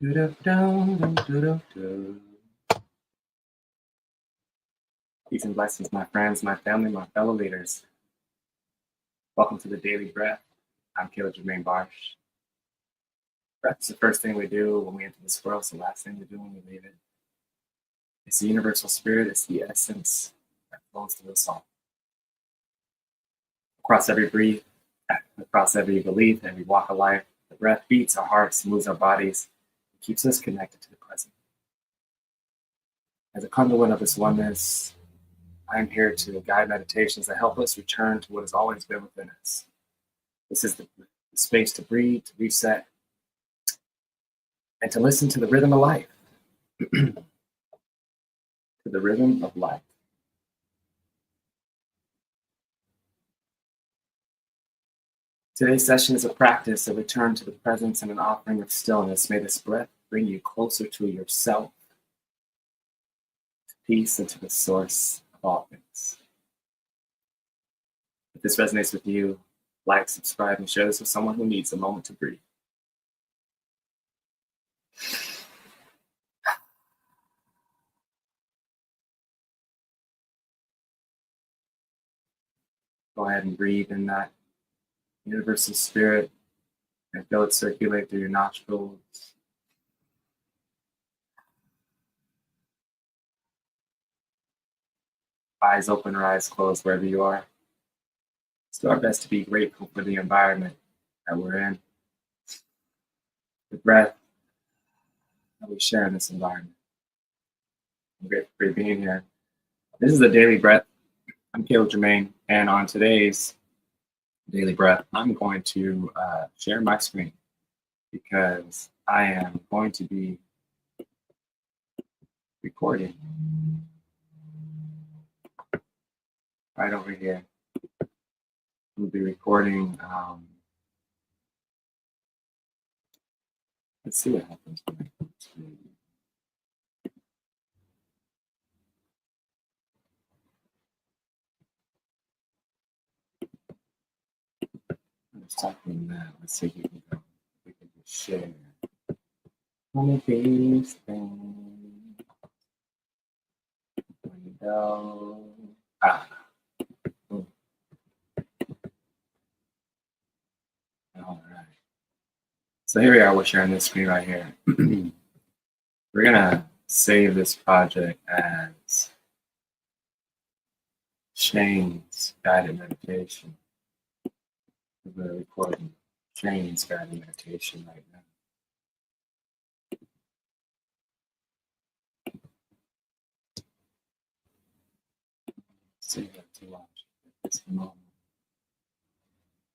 Peace and blessings, my friends, my family, my fellow leaders. Welcome to the Daily Breath. I'm Calebjermainemusic. Barsh. Breath is the first thing we do when we enter this world. It's the last thing we do when we leave it. It's the universal spirit. It's the essence that flows through us all. Across every breath, across every belief, every walk of life, the breath beats our hearts, moves our bodies, and keeps us connected to the present. As a conduit of this oneness, I am here to guide meditations that help us return to what has always been within us. This is the space to breathe, to reset, and to listen to the rhythm of life. To the rhythm of life. Today's session is a practice of return to the presence and an offering of stillness. May this breath bring you closer to yourself, to peace, and to the source of all things. If this resonates with you, like, subscribe, and share this with someone who needs a moment to breathe. Go ahead and breathe in that universal spirit and feel it circulate through your nostrils. Eyes open or eyes closed, wherever you are. Let's do our best to be grateful for the environment that we're in, the breath that we share in this environment. I'm grateful for you being here. This is the Daily Breath. I'm Calebjermaine, and on today's Daily Breath, I'm going to share my screen because I am going to be recording right over here. We'll be recording. Let's see what happens when I put screen. Let's talk about that. Let's see if we can go. We can just share. One of these things. There you go. All right. So here we are. We're sharing this screen right here. We're gonna save this project as Shane's guided meditation. We're recording Shane's guided meditation right now. Save it to watch at this moment.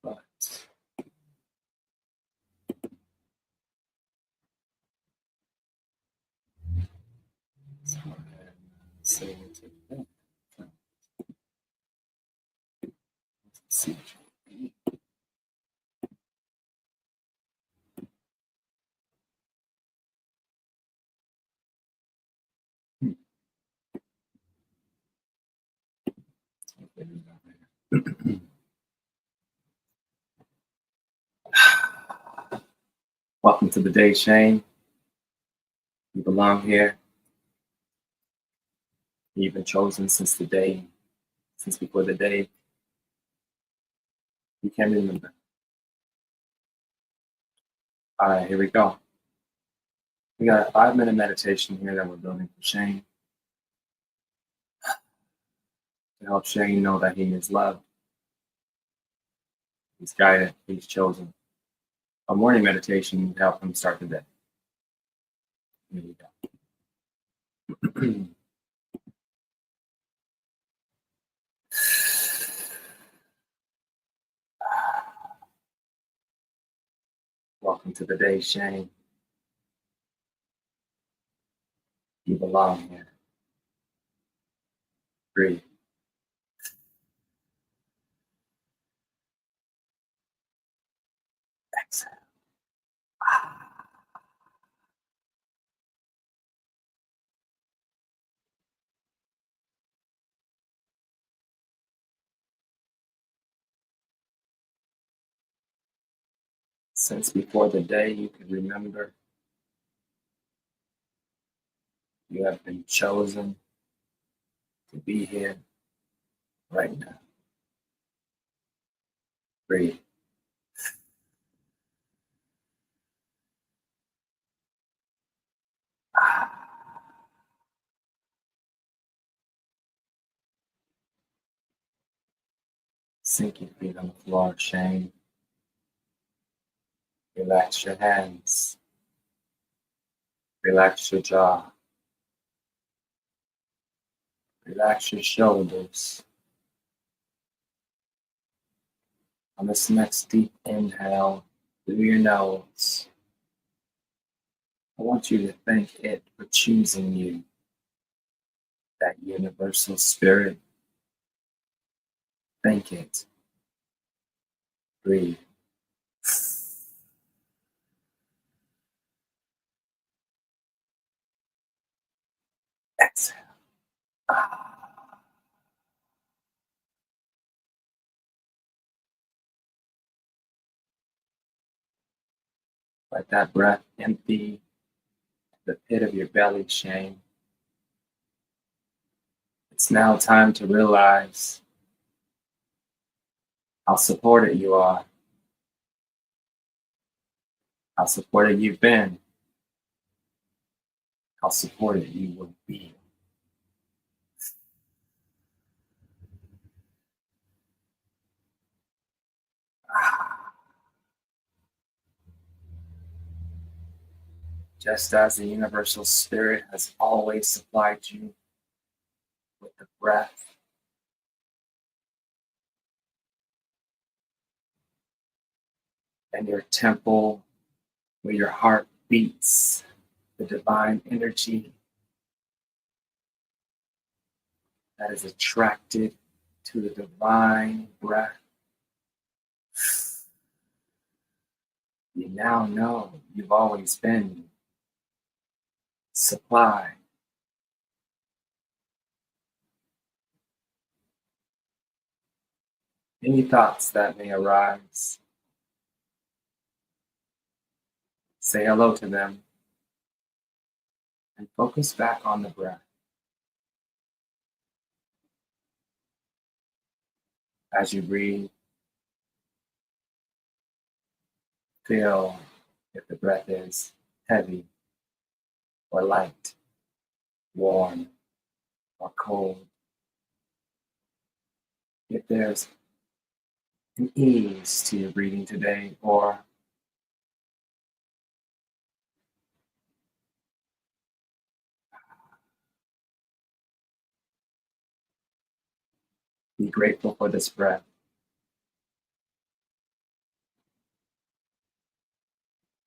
But let's go ahead and save it to that. Let's see. Welcome to the day, Shane. You belong here. You've been chosen since before the day you can remember. All right, here we go. We got a 5-minute meditation here that we're building for Shane to help Shane know that he is loved, he's guided, he's chosen. A morning meditation to help him start the day. Here we go. Welcome to the day, Shane. You belong here. Breathe. Exhale. Since before the day you could remember, You have been chosen to be here right now. Breathe. Sink your feet on the floor, Shane. Relax your hands. Relax your jaw. Relax your shoulders. On this next deep inhale through your nose, I want you to thank it for choosing you, that universal spirit. Thank it. Breathe. Exhale. Let that breath empty the pit of your belly, Shane. It's now time to realize how supported you are, how supported you've been, how supported you will be. Just as the universal spirit has always supplied you with the breath, and your temple where your heart beats, the divine energy that is attracted to the divine breath. You now know you've always been supplied. Any thoughts that may arise, say hello to them and focus back on the breath. As you breathe, feel if the breath is heavy or light, warm or cold. If there's an ease to your breathing today, or be grateful for this breath.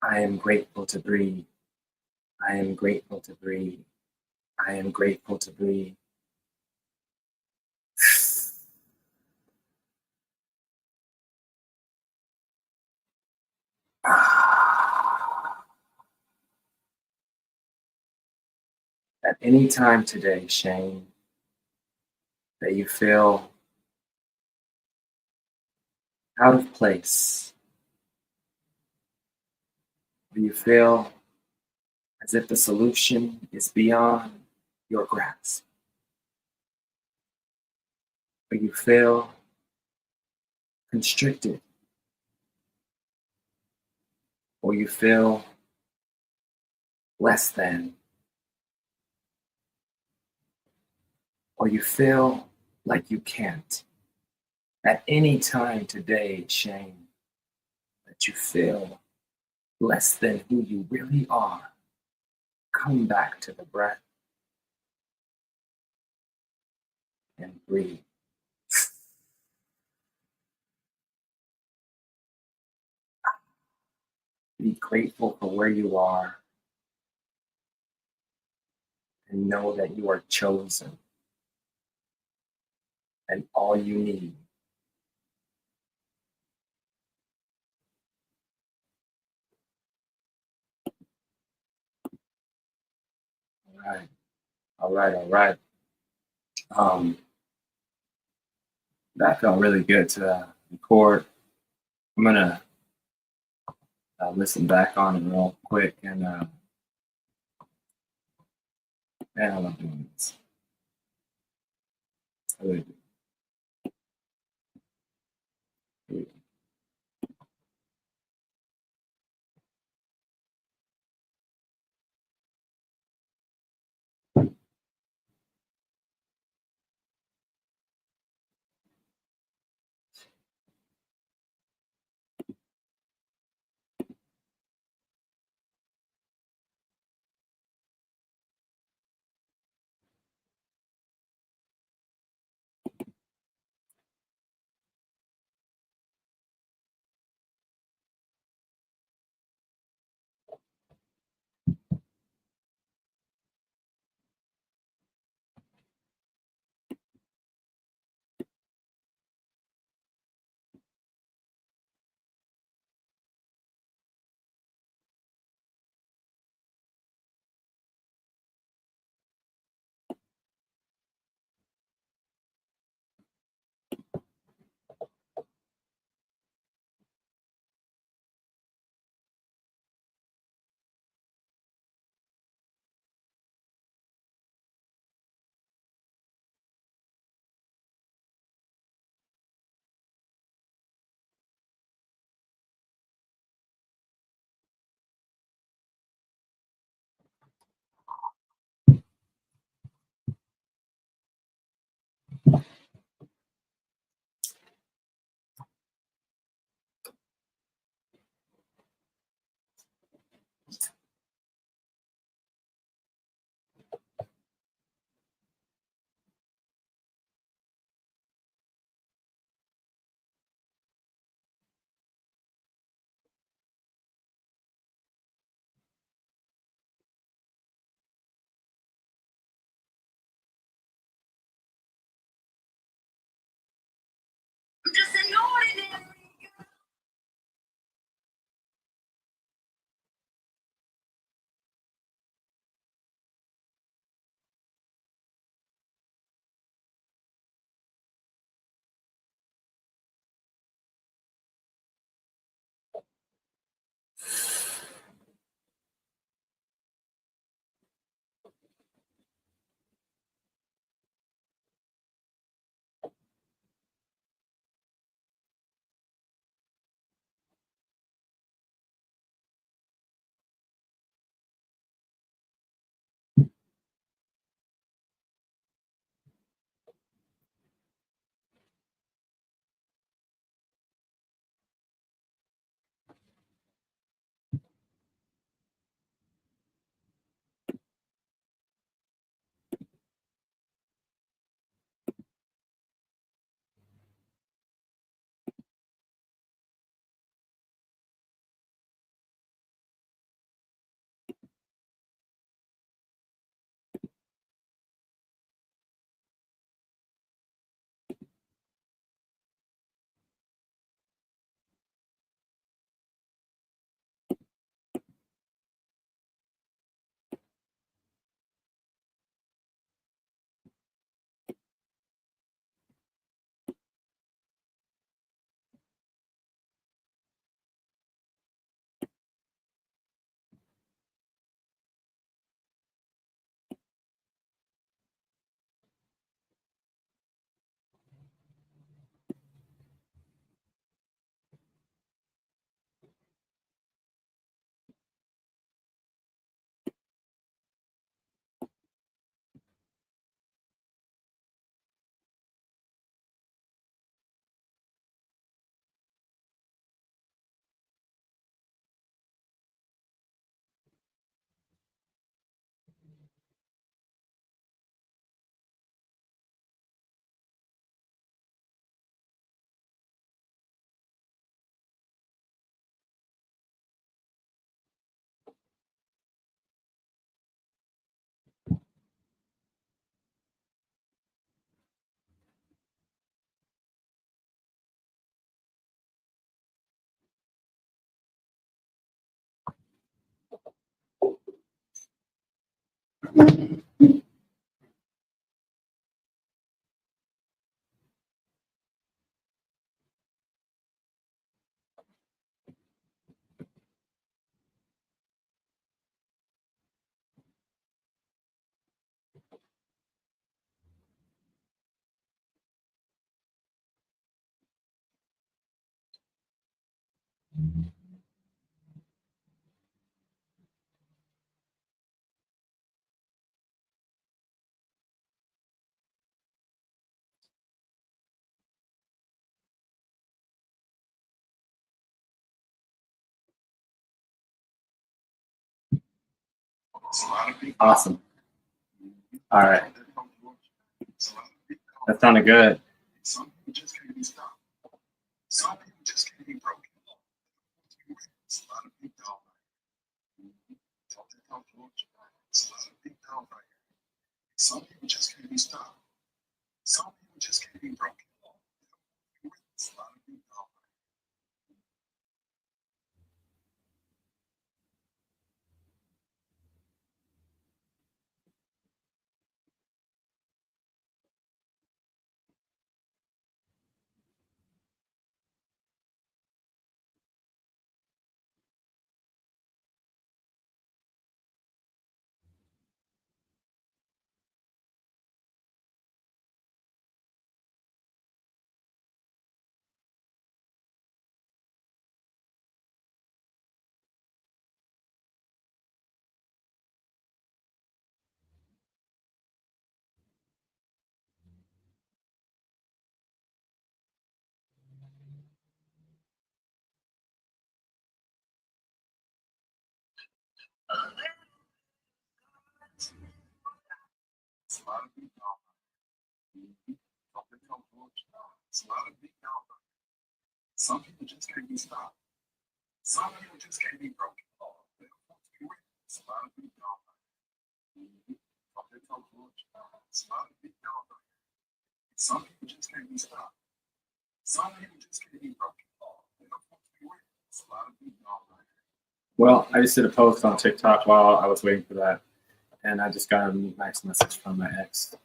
I am grateful to breathe. I am grateful to breathe. I am grateful to breathe. At any time today, Shane, that you feel out of place, or you feel as if the solution is beyond your grasp, or you feel constricted, or you feel less than, or you feel like you can't. At any time today, Shane, that you feel less than who you really are, come back to the breath and breathe. Be grateful for where you are and know that you are chosen, and all you need all right. That felt really good to record. I'm gonna listen back on it real quick and And I love doing this. I really do. Really do. Awesome. All right. That sounded good. Some people just can't be stopped. Some people just can't be broken. It's a lot of big dog right here. It's a lot of big dog right here. Some people just can't be stopped. Some people just can't be broken. It's a lot of big dog right here. It's a lot of big dog right here. It's a lot of big dog right here. Some people just can't be stopped. Some people just can't be broken. It's a lot of big dog right here. It's a lot of big dog right here. Some people just can't be stopped. Some people just can't be broken. It's a lot of big dog right here. Well, I just did a post on TikTok while I was waiting for that, and I just got a nice message from my ex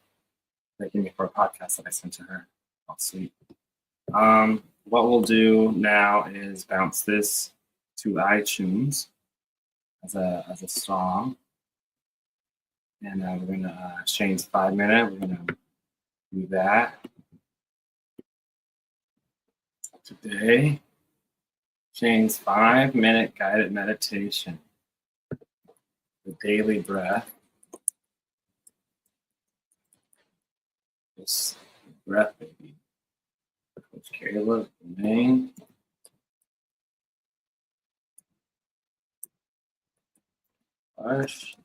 thanking me for a podcast that I sent to her. Oh, sweet. What we'll do now is bounce this to iTunes as a song, and we're gonna change 5 minute. We're gonna do that today. Shane's 5 minute guided meditation, the daily breath. This breath, baby. Coach Caleb, Jermaine. Barsh.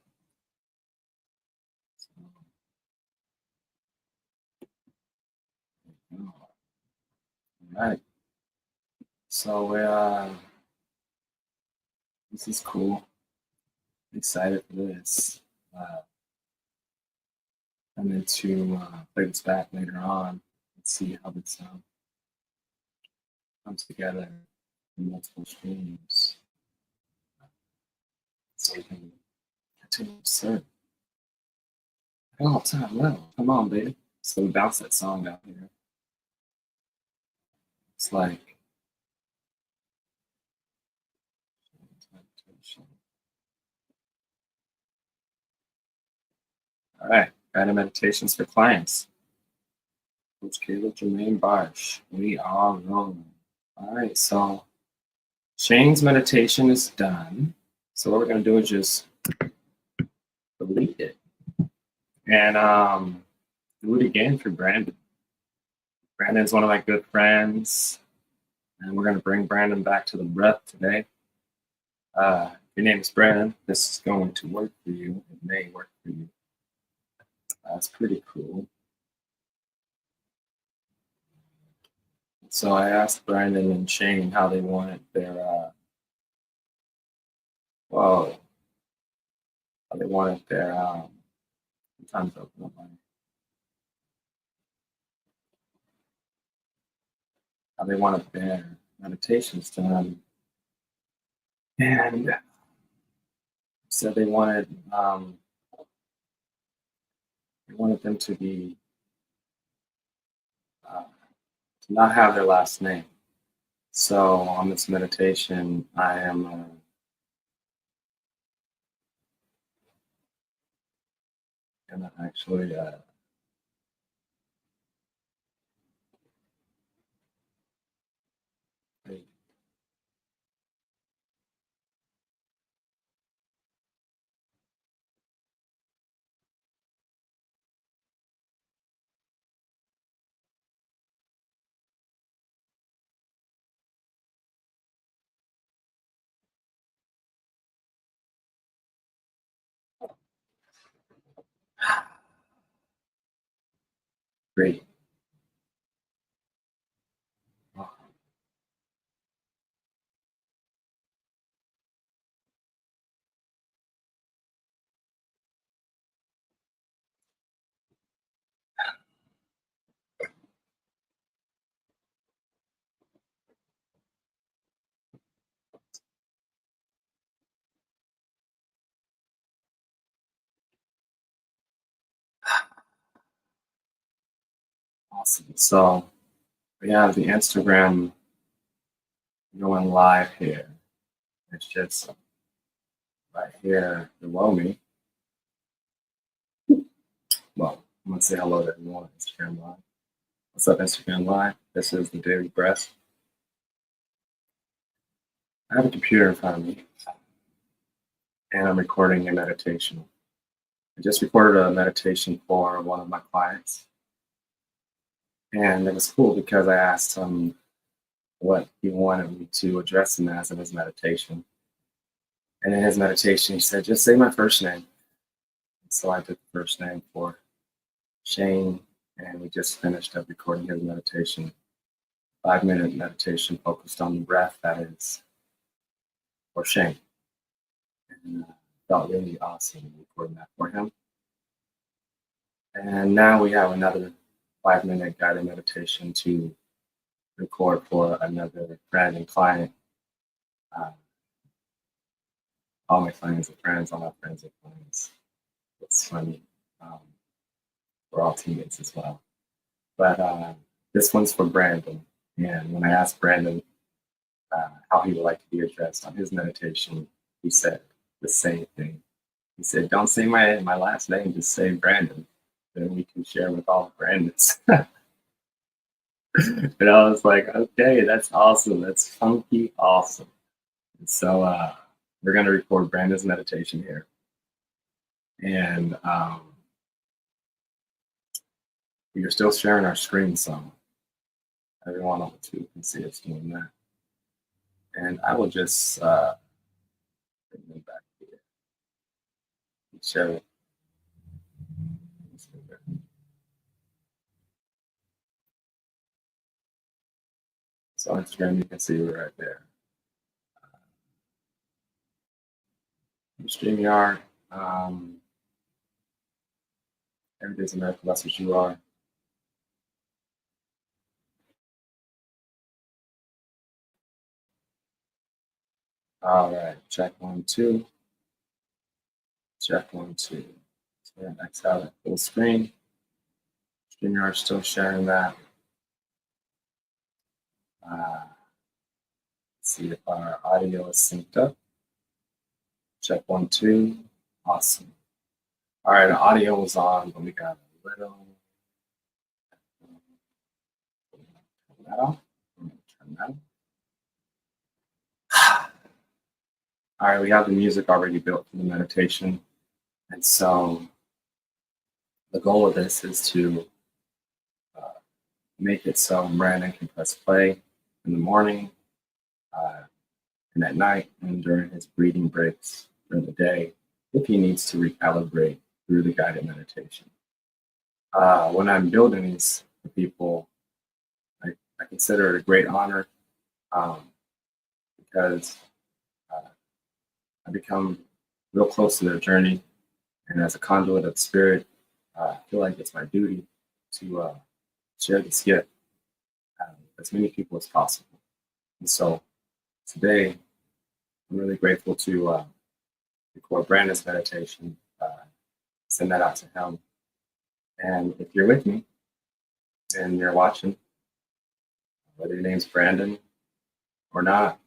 All right. So this is cool. I'm excited for this. I'm going to play this back later on and see how this comes together in multiple streams. So we can continue to serve. Oh, time level. Come on, baby. So we bounce that song out here. It's like meditation. All right, guided meditations for clients. Coach Caleb, Jermaine, Barsh. We are rolling. All right, so Shane's meditation is done. So what we're gonna do is just delete it and do it again for Brandon. Brandon's one of my good friends, and we're gonna bring Brandon back to the breath today. Your name is Brandon. This is going to work for you. It may work for you. That's pretty cool. So I asked Brandon and Shane how they wanted their how they wanted their time's open up how they wanted their meditations done, and said they wanted them to be to not have their last name. So on this meditation, I am gonna actually Great. Awesome. So we have the Instagram going live here. It's just right here below me. Well, I'm gonna say hello to everyone on Instagram Live. What's up, Instagram Live? This is the Daily Breath. I have a computer in front of me, and I'm recording a meditation. I just recorded a meditation for one of my clients, and it was cool because I asked him what he wanted me to address him as in his meditation. And in his meditation, he said, just say my first name. So I did the first name for Shane, and we just finished up recording his meditation. 5-minute meditation focused on the breath, that is, for Shane. And felt really awesome recording that for him. And now we have another 5-minute guided meditation to record for another friend and client. All my clients are friends, all my friends are clients. It's funny. We're all teammates as well. But this one's for Brandon. And when I asked Brandon how he would like to be addressed on his meditation, he said the same thing. He said, don't say my last name, just say Brandon. Then we can share with all the Brandons. And I was like, okay, that's awesome. That's funky awesome. And so we're going to record Brandon's meditation here. And we are still sharing our screen some. Everyone on the tube can see us doing that. And I will just bring them back here. Share it. So on Instagram, you can see it right there. StreamYard, every day's America, that's what you are. All right, check 1, 2. Check 1, 2. So we're gonna X out at full screen. StreamYard still sharing that. Let's see if our audio is synced up. Check 1, 2. Awesome. All right, the audio was on, but we got a little. Turn that off. Turn that off. All right, we have the music already built for the meditation. And so the goal of this is to make it so Brandon can press play in the morning and at night and during his breathing breaks during the day if he needs to recalibrate through the guided meditation. When I'm building these for people, I consider it a great honor because I become real close to their journey. And as a conduit of spirit, I feel like it's my duty to share this gift with as many people as possible. And so today, I'm really grateful to record Brandon's meditation, send that out to him. And if you're with me and you're watching, whether your name's Brandon or not,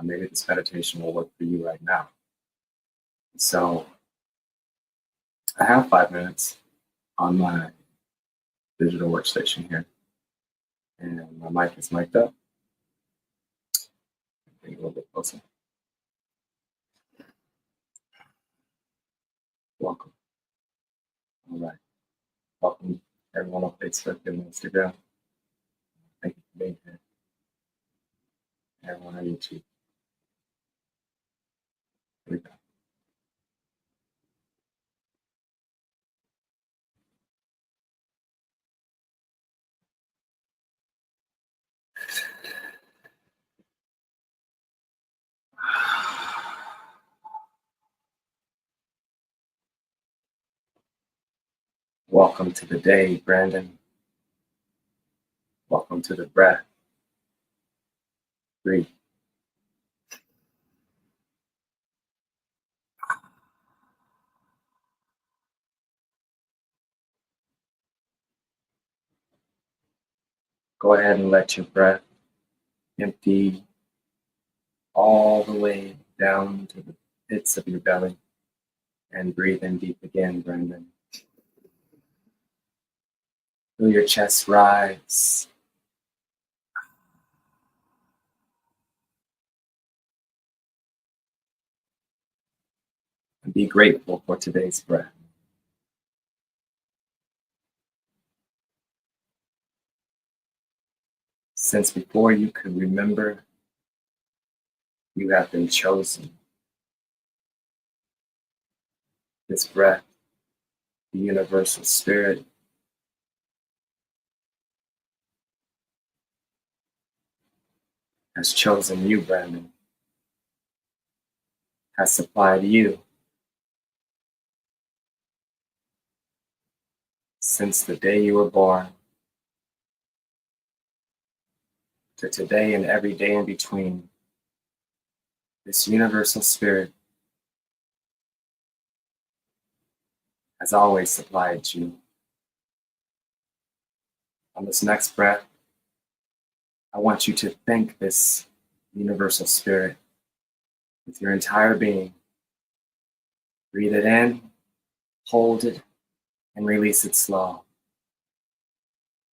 maybe this meditation will work for you right now. So I have 5 minutes on my digital workstation here, and my mic is mic'd up. Bring it a little bit closer. Welcome. All right. Welcome everyone on Facebook and Instagram. Thank you for being here. Everyone on YouTube. Here we go. Welcome to the day, Brandon. Welcome to the breath. Breathe. Go ahead and let your breath empty all the way down to the pits of your belly and breathe in deep again, Brandon. Feel your chest rise. And be grateful for today's breath. Since before you could remember, you have been chosen. This breath, the universal spirit, has chosen you, Brandon, has supplied you. Since the day you were born to today and every day in between, this universal spirit has always supplied you. On this next breath, I want you to thank this universal spirit with your entire being. Breathe it in, hold it, and release it slow.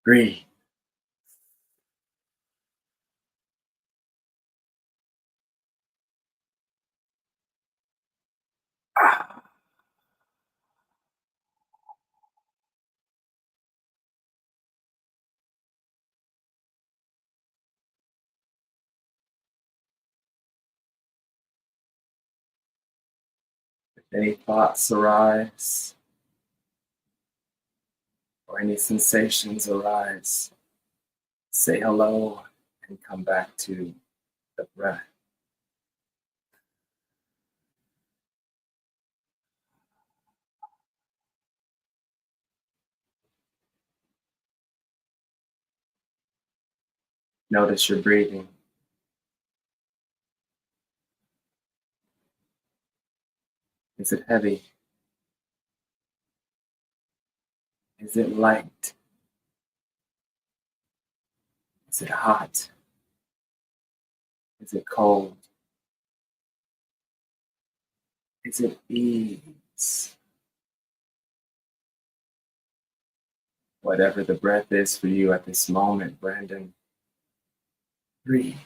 Breathe. If any thoughts arise or any sensations arise, say hello and come back to the breath. Notice your breathing. Is it heavy? Is it light? Is it hot? Is it cold? Is it ease? Whatever the breath is for you at this moment, Brandon, breathe.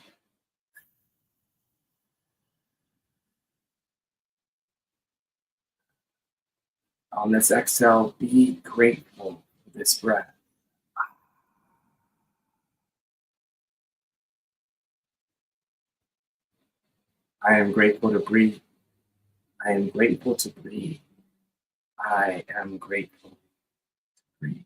On this exhale, be grateful for this breath. I am grateful to breathe. I am grateful to breathe. I am grateful to breathe.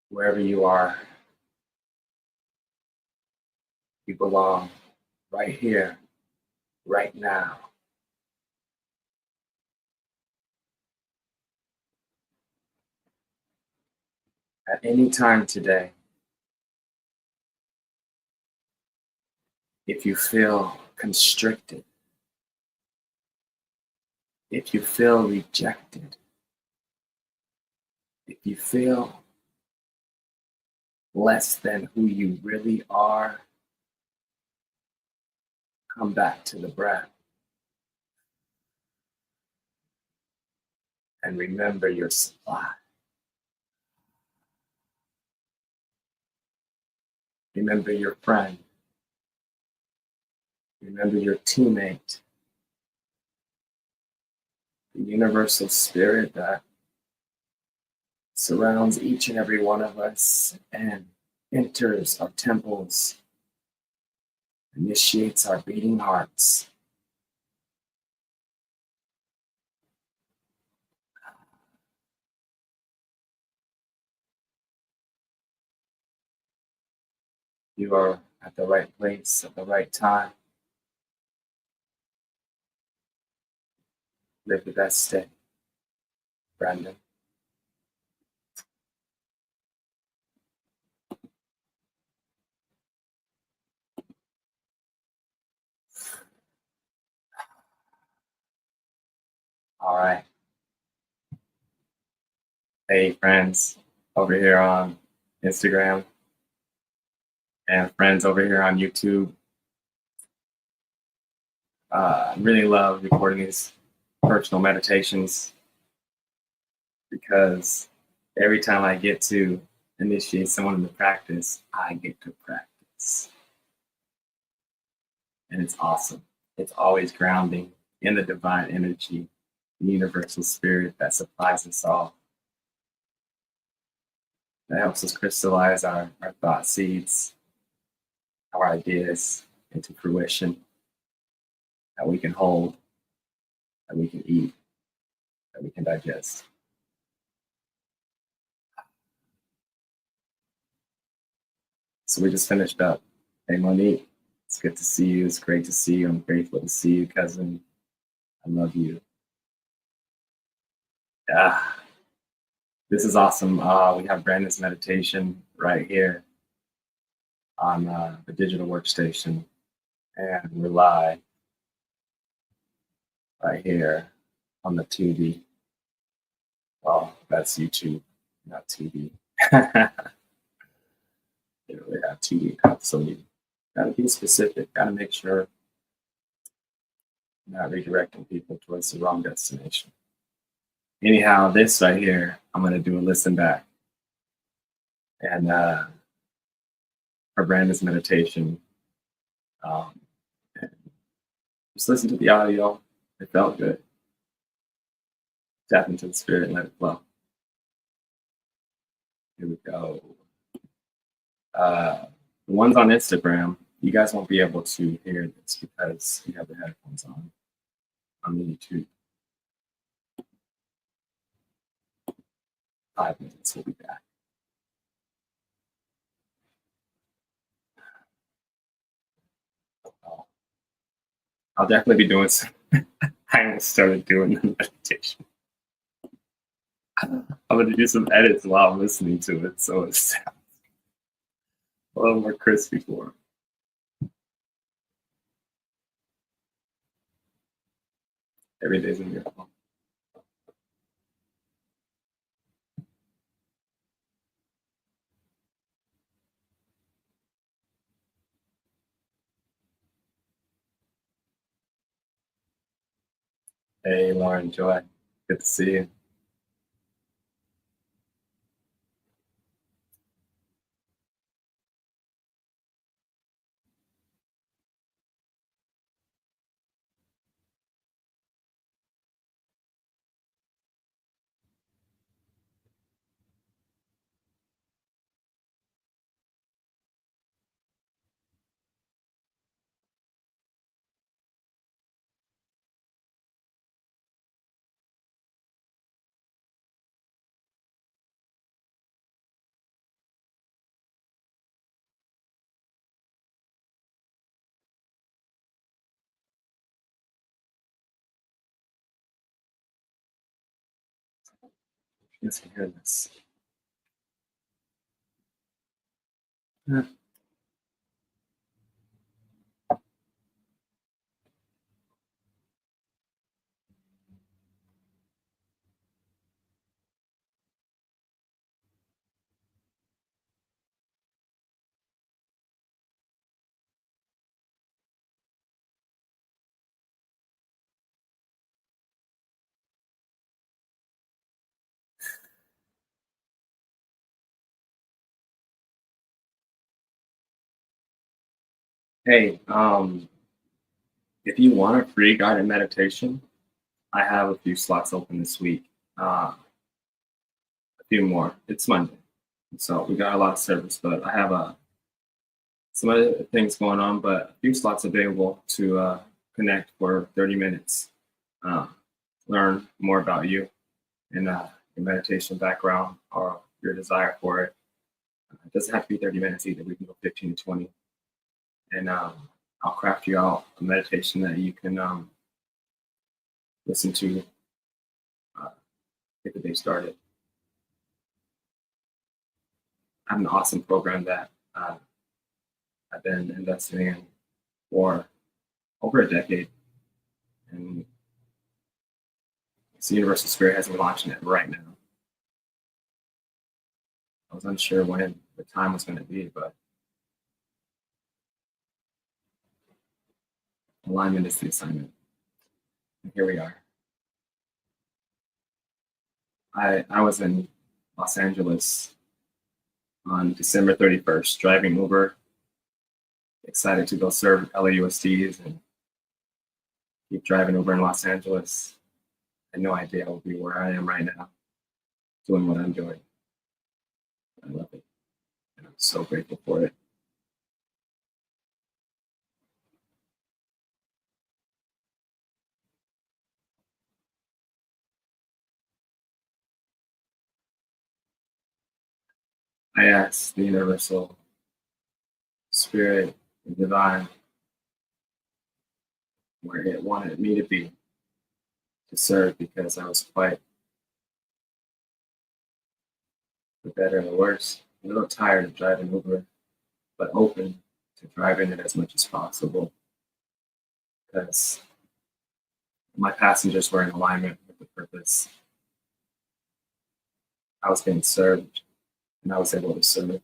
Wherever you are, you belong right here, right now. At any time today, if you feel constricted, if you feel rejected, if you feel less than who you really are, come back to the breath and remember your supply. Remember your friend. Remember your teammate. The universal spirit that surrounds each and every one of us and enters our temples, initiates our beating hearts. You are at the right place at the right time. Live the best day, Brandon. All right. Hey, friends over here on Instagram and friends over here on YouTube. I really love recording these personal meditations because every time I get to initiate someone in the practice, I get to practice. And it's awesome. It's always grounding in the divine energy, the universal spirit that supplies us all. That helps us crystallize our thought seeds, our ideas into fruition that we can hold, that we can eat, that we can digest. So we just finished up. Hey, Monique, it's good to see you. It's great to see you. I'm grateful to see you, cousin. I love you. Yeah, this is awesome. We have Brandon's meditation right here on the digital workstation, and we're live right here on the 2D. Well, that's YouTube, not 2D. You know, they have 2D, so you gotta be specific. Gotta make sure you're not redirecting people towards the wrong destination. Anyhow, this right here, I'm gonna do a listen back, and for Brandon's meditation, and just listen to the audio. It felt good. Tap into the spirit and let it flow. Here we go. The ones on Instagram, you guys won't be able to hear this because you have the headphones on the YouTube. 5 minutes, we'll be back. I'll definitely be doing some. I almost started doing the meditation. I'm going to do some edits while I'm listening to it, so it sounds a little more crispy for them. Every day's a miracle. Hey, Lauren, Joy, good to see you. Let's hear this. Hey, if you want a free guided meditation, I have a few slots open this week. A few more. It's Monday, so we got a lot of service, but I have some other things going on, but a few slots available to connect for 30 minutes. Learn more about you and your meditation background or your desire for it. It doesn't have to be 30 minutes either. We can go 15 to 20. And I'll craft you out a meditation that you can listen to get the day started. I have an awesome program that I've been investing in for over a decade, and the Universal Spirit has me launching it right now. I was unsure when the time was going to be, but alignment is the assignment. And here we are. I was in Los Angeles on December 31st, driving Uber, excited to go serve LAUSDs and keep driving Uber in Los Angeles. I had no idea I would be where I am right now, doing what I'm doing. I love it, and I'm so grateful for it. I asked the Universal Spirit, the Divine, where it wanted me to be to serve, because I was quite, the better and the worse, a little tired of driving Uber, but open to driving it as much as possible, because my passengers were in alignment with the purpose. I was being served, and I was able to serve.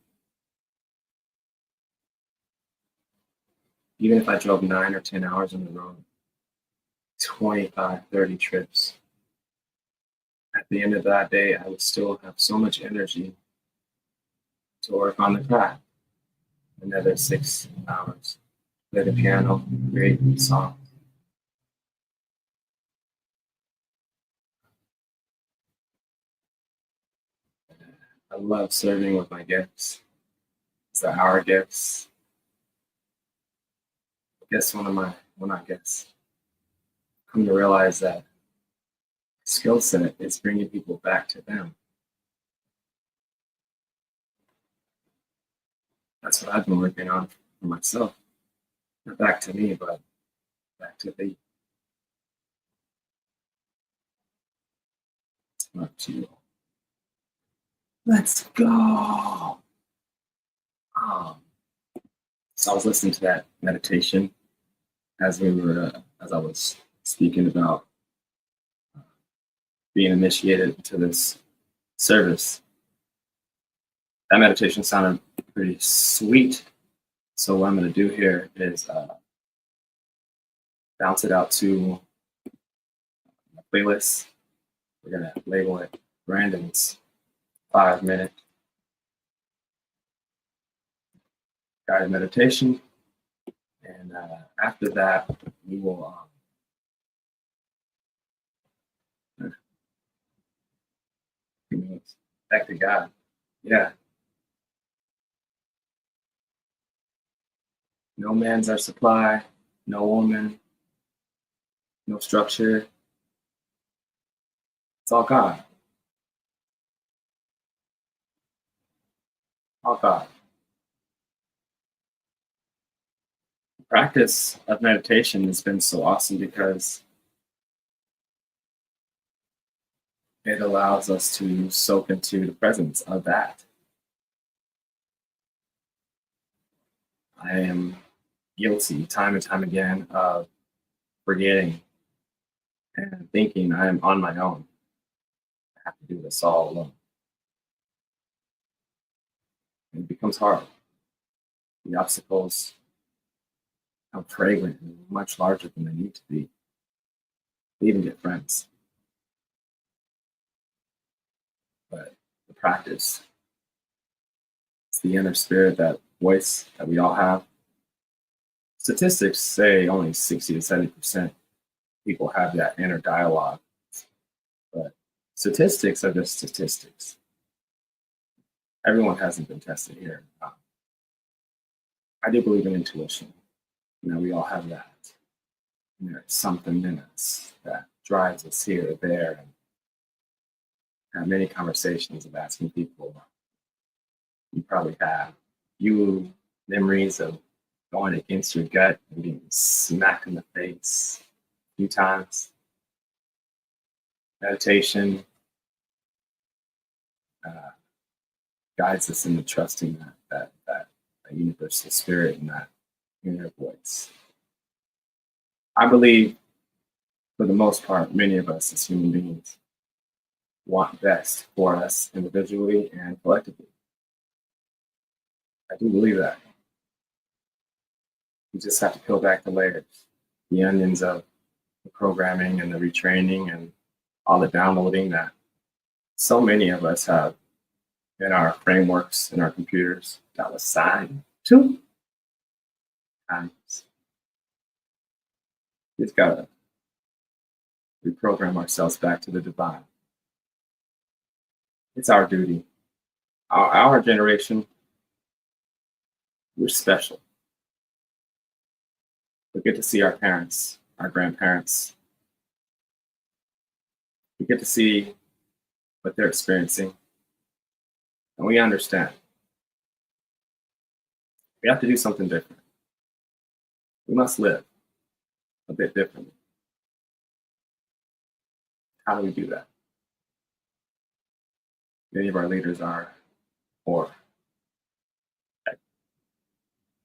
Even if I drove 9 or 10 hours on the road, 25, 30 trips, at the end of that day, I would still have so much energy to work on the craft. Another 6 hours, play the piano, create songs. I love serving with my gifts. It's our gifts. Guess one of my, well, not guess, come to realize that skill set is bringing people back to them. That's what I've been working on for myself. Not back to me, but back to the, not to you. Let's go. So I was listening to that meditation as I was speaking about being initiated into this service. That meditation sounded pretty sweet. So what I'm going to do here is bounce it out to my playlist. We're going to label it Brandon's 5-minute guided meditation. And after that, we will back to God. Yeah. No man's our supply, no woman, no structure. It's all God. All God. The practice of meditation has been so awesome because it allows us to soak into the presence of that. I am guilty time and time again of forgetting and thinking I am on my own. I have to do this all alone. And it becomes hard. The obstacles become fragrant and much larger than they need to be. They even get friends. But the practice, it's the inner spirit, that voice that we all have. Statistics say only 60 to 70% people have that inner dialogue. But statistics are just statistics. Everyone hasn't been tested here. I do believe in intuition. We all have that. And there's something in us that drives us here or there. And have many conversations of asking people, you probably have memories of going against your gut and being smacked in the face a few times. Meditation uh, guides us into trusting that universal spirit and that inner voice. I believe, for the most part, many of us as human beings want best for us individually and collectively. I do believe that. You just have to peel back the layers, the onions of the programming and the retraining and all the downloading that so many of us have in our frameworks, in our computers, that was signed to times. We've got to reprogram ourselves back to the divine. It's our duty. Our generation, we're special. We get to see our parents, our grandparents. We get to see what they're experiencing. And we understand. We have to do something different. We must live a bit differently. How do we do that? Many of our leaders are poor.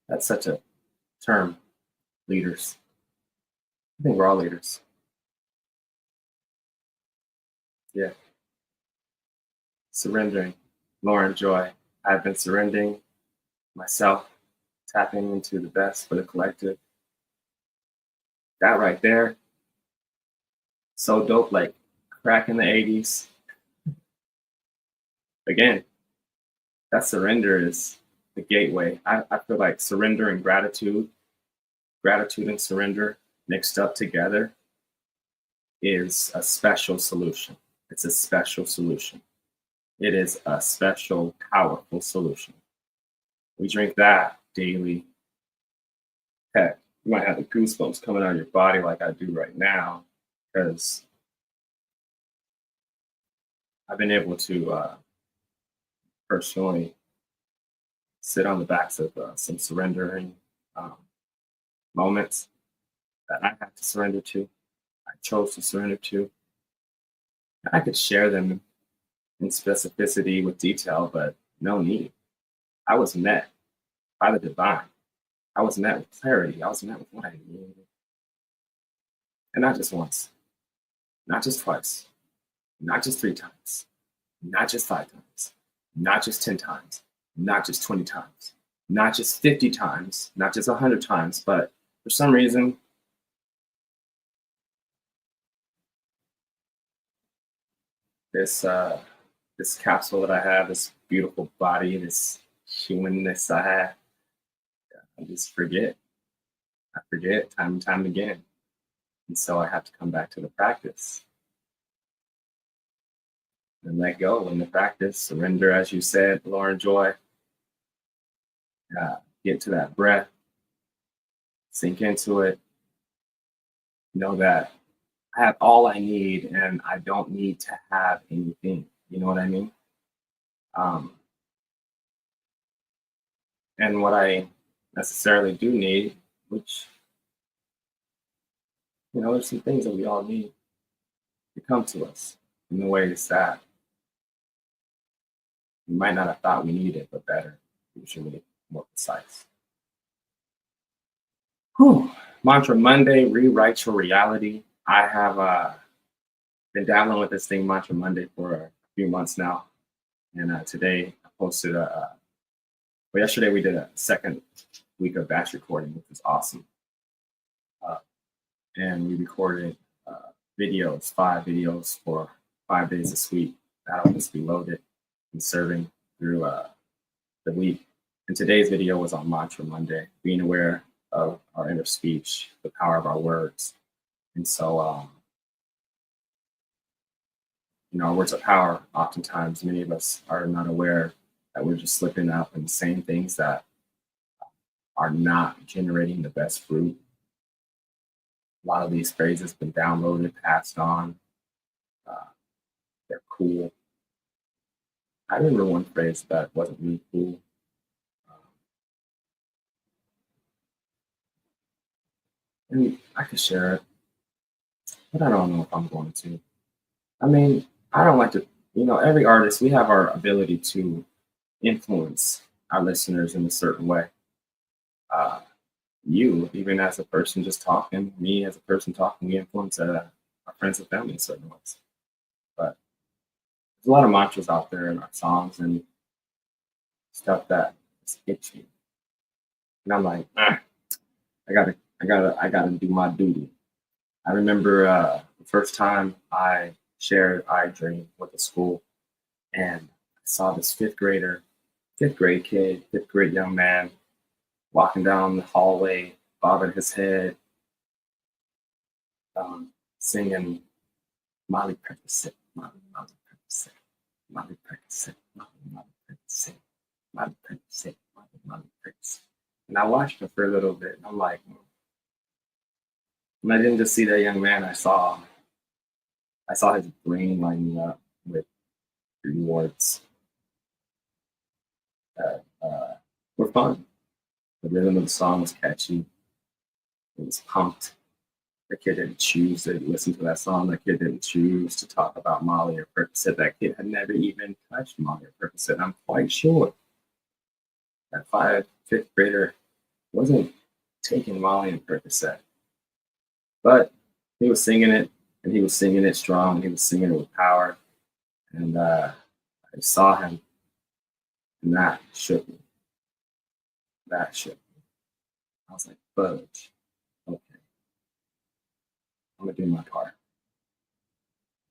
That's such a term, leaders. I think we're all leaders. Yeah. Surrendering. Lauren Joy. I've been surrendering myself, tapping into the best for the collective. That right there, so dope, like crack in the 80s. Again, that surrender is the gateway. I feel like surrender and gratitude and surrender mixed up together is a special solution. It's a special solution. It is a special, powerful solution. We drink that daily. Heck, you might have the goosebumps coming out of your body like I do right now, because I've been able to personally sit on the backs of some surrendering moments that I had to surrender to. I chose to surrender to. I could share them in specificity with detail, but no need. I was met by the divine. I was met with clarity. I was met with what I needed. And not just once, not just twice, not just 3 times, not just 5 times, not just 10 times, not just 20 times, not just 50 times, not just 100 times, but for some reason, this capsule that I have, this beautiful body, this humanness I have, I just forget. I forget time and time again. And so I have to come back to the practice and let go in the practice. Surrender, as you said, Lauren Joy. Get to that breath, sink into it. Know that I have all I need and I don't need to have anything. You know what I mean? And what I necessarily do need, which, there's some things that we all need to come to us in the ways that we might not have thought we needed, but better, usually more precise. Whew. Mantra Monday, rewrite your reality. I have been dabbling with this thing, Mantra Monday, for a few months now. And today I posted yesterday we did a second week of batch recording, which was awesome. And we recorded videos, 5 videos for 5 days this week. That'll just be loaded and serving through the week. And today's video was on Mantra Monday, being aware of our inner speech, the power of our words. And so, our words are power. Oftentimes, many of us are not aware that we're just slipping up and saying things that are not generating the best fruit. A lot of these phrases have been downloaded, passed on. They're cool. I remember one phrase that wasn't really cool. And I could share it, but I don't know if I'm going to. I mean, I don't like to every artist, we have our ability to influence our listeners in a certain way. Uh, you, even as a person just talking, me as a person talking, we influence our friends and family in certain ways. But there's a lot of mantras out there in our songs and stuff that just hits you. And I'm like, I gotta do my duty. I remember the first time I shared I Dream with the school, and I saw this fifth grade kid, fifth grade young man walking down the hallway, bobbing his head, singing Molly Percocet, Molly Percocet, Molly Percocet, Molly Percocet, Molly Percocet, Molly Percocet. And I watched him for a little bit, and I'm like, and I didn't just see that young man. I saw his brain lining up with rewards that were fun. The rhythm of the song was catchy. It was pumped. The kid didn't choose to listen to that song. The kid didn't choose to talk about Molly or Percocet. That kid had never even touched Molly or Percocet. I'm quite sure that fifth grader wasn't taking Molly and Percocet. But he was singing it, and he was singing it strong. He was singing it with power. And I saw him, and that shook me. That shook me. I was like, fudge. Okay, I'm going to do my part.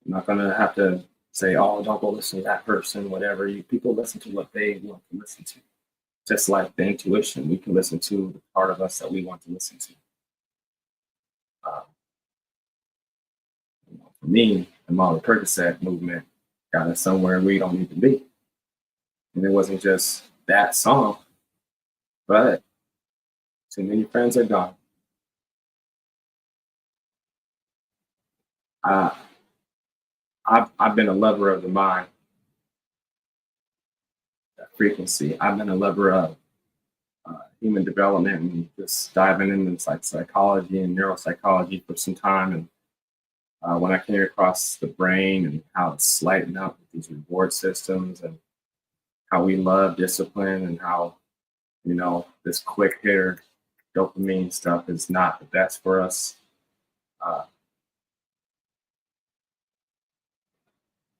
I'm not going to have to say, oh, don't go listen to that person, whatever. People listen to what they want to listen to. Just like the intuition, we can listen to the part of us that we want to listen to. For me, the Molly Percocet movement got us somewhere we don't need to be. And it wasn't just that song, but too many friends are gone. I've been a lover of the mind, that frequency. I've been a lover of human development and just diving into psychology and neuropsychology for some time. And when I came across the brain and how it's lighting up with these reward systems and how we love discipline and how, this quick hitter dopamine stuff is not the best for us.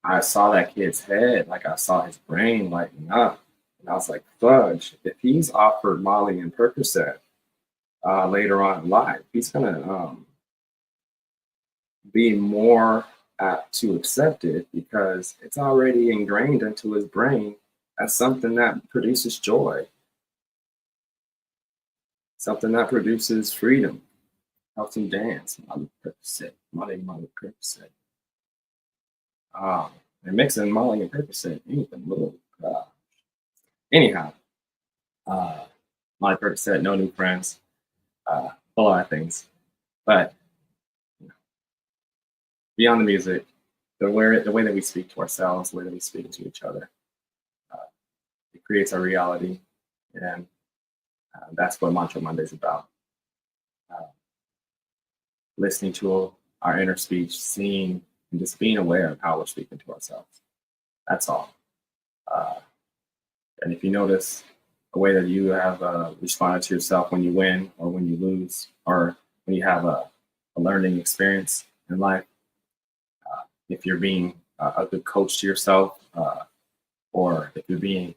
I saw that kid's head, like I saw his brain lighting up. And I was like, fudge, if he's offered Molly and Percocet later on in life, he's going to be more apt to accept it because it's already ingrained into his brain as something that produces joy, something that produces freedom, helps him dance. Molly Percocet, Molly Percocet. And mixing Molly and Percocet, anything little. Anyhow, Molly Percocet, no new friends, a lot of things. But beyond the music, the way that we speak to ourselves, the way that we speak to each other, it creates our reality, and that's what Mantra Monday is about. Listening to our inner speech, seeing, and just being aware of how we're speaking to ourselves. That's all. And if you notice a way that you have responded to yourself when you win or when you lose, or when you have a learning experience in life, if you're being a good coach to yourself, or if you're being,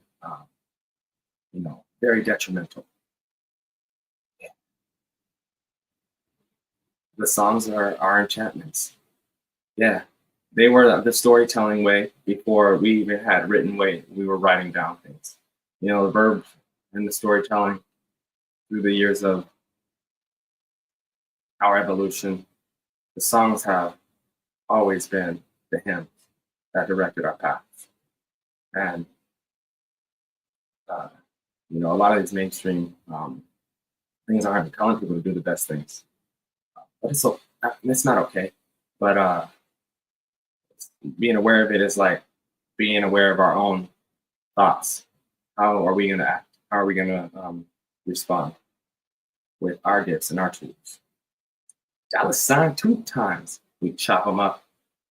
very detrimental. The songs are enchantments. Yeah, they were the storytelling way before we even had written way. We were writing down things. The verb and the storytelling through the years of our evolution. The songs have always been the hymns that directed our paths. And, a lot of these mainstream things aren't telling people to do the best things. But it's not okay. But being aware of it is like being aware of our own thoughts. How are we going to act? How are we going to respond with our gifts and our tools? $2 times. We chop them up.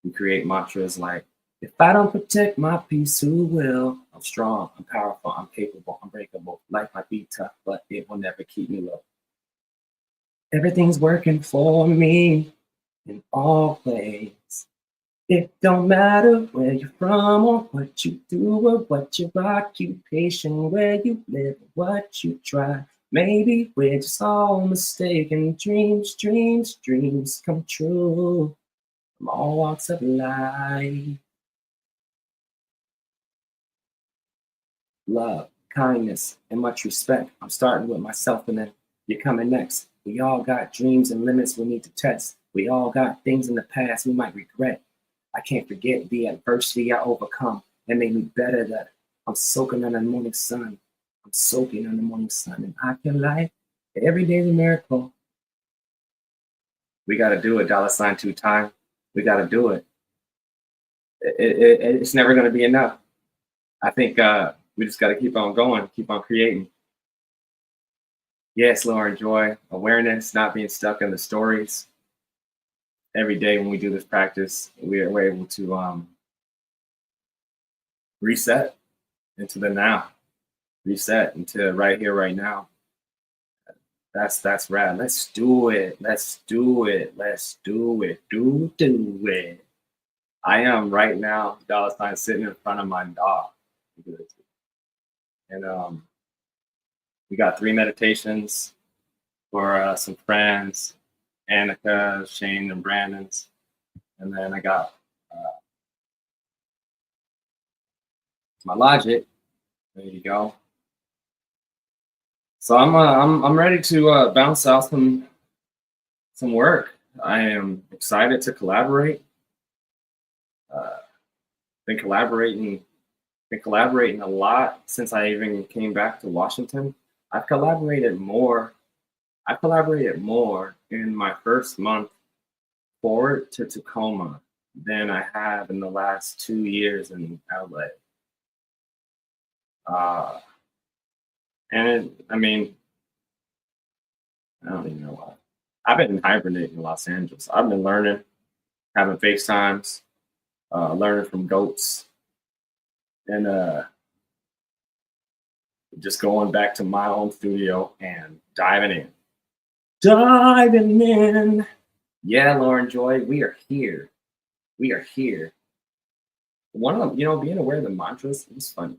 We create mantras like If I don't protect my peace, who will? I'm strong, I'm powerful, I'm capable, I'm breakable. Life might be tough, but it will never keep me low. Everything's working for me in all ways. It don't matter where you're from or what you do or what your occupation, where you live or what you try. Maybe we're just all mistaken. Dreams, dreams, dreams come true from all walks of life. Love, kindness, and much respect. I'm starting with myself and then you're coming next. We all got dreams and limits we need to test. We all got things in the past we might regret. I can't forget the adversity I overcome. It made me better that I'm soaking in the morning sun. I'm soaking in the morning sun. And I feel like every day's a miracle. We got to do it, $2 We got to do it. It's never going to be enough. I think we just got to keep on going, keep on creating. Yes, Lauren, joy, awareness, not being stuck in the stories. Every day when we do this practice, we're able to reset into the now, reset into right here, right now. That's rad. Let's do it. Let's do it. Let's do it. Do it. I am right now, $, sitting in front of my dog. And we got 3 meditations for some friends, Annika, Shane, and Brandon's. And then I got my logic. There you go. So I'm ready to bounce out some work. I am excited to collaborate. Been collaborating a lot since I even came back to Washington. I've collaborated more in my first month forward to Tacoma than I have in the last 2 years in LA. And I mean, I don't even know why. I've been hibernating in Los Angeles. I've been learning, having FaceTimes, learning from goats, and just going back to my home studio and diving in. Yeah, Lauren Joy, we are here. We are here. One of them, being aware of the mantras, it was funny.